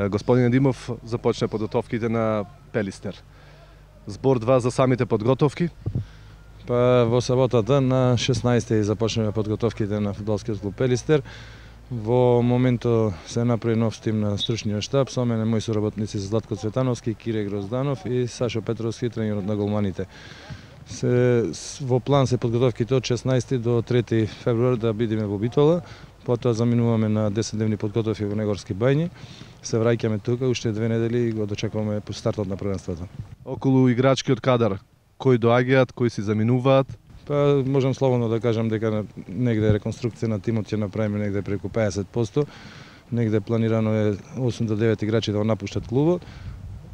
Господин Димов започна подготовките на Пелистер. Збор 2 за самите подготовки. Па во саботата на 16 започнеме подготовките на фудбалскиот клуб Пелистер. Во моментот се направи нов тим на стручниот штаб, со мене мои соработници Златко Цветановски, Кире Грозданов и Сашо Петровски, тренерот на голманите. Во план се подготовките од 16 до 3 февруар да бидеме во Битола, потоа заминуваме на 10-дневни подготовки во Негорски бајни. Се враќаме тука уште 2 недели и го дочекуваме по стартот на првенството. Околу играчкиот кадар, кои доаѓаат, кои си заминуваат? Па можам слободно да кажам дека негде реконструкција на тимот ќе направиме негде преку 50%. Негде планирано е 8 до 9 играчи да го напуштат клубот,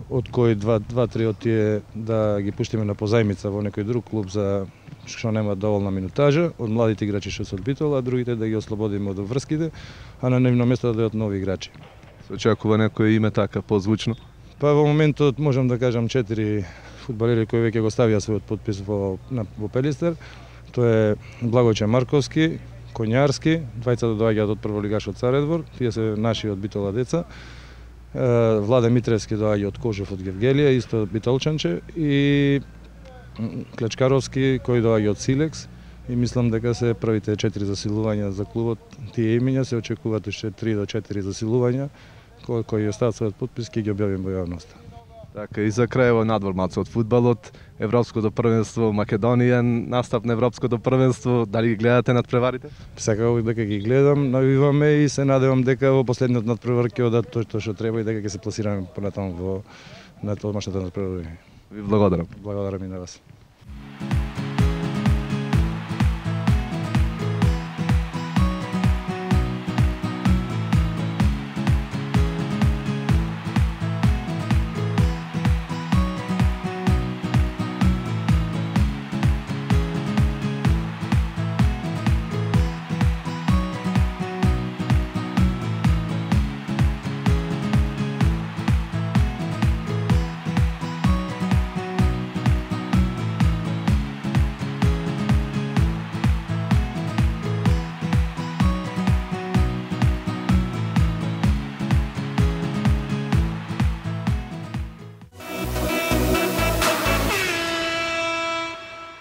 од кои 2-3 од тие да ги пуштиме на позајмица во некој друг клуб за што нема доволна минутажа, од младите играчи што се од Битола, а другите да ги ослободиме од врските, а на нивно место да дојдат нови играчи. Се очекува некој име така позвучно? Па во моментот можам да кажам 4 фудбалери кои веќе го ставија својот подпис во Пелистер. Тоа е Благојче Марковски, Коњарски, двајцата доаѓаат од прволигашот Царедвор, тие се наши од Битола деца. Владе Митревски доаѓа од Кожев од Гевгелија, исто битолчанче, и Клечкаровски кој доаѓа од Силекс. И мислам дека се првите 4 засилувања за клубот. Тие имиња се очекуваат уште 3 до 4 засилувања кои остават својот подпис, ќе ги објавиме во јавноста. Така, и за крај надвор малку од фудбалот, Европското првенство Македонија, настап на Европското првенство, дали ги гледате надпреварите? Секако дека ги гледам, навиваме и се надевам дека во последниот надпревар ќе одат тоа што треба и дека ќе се пласираме понатаму во домашната надпревар. Ви благодарам. Благодарам и на вас.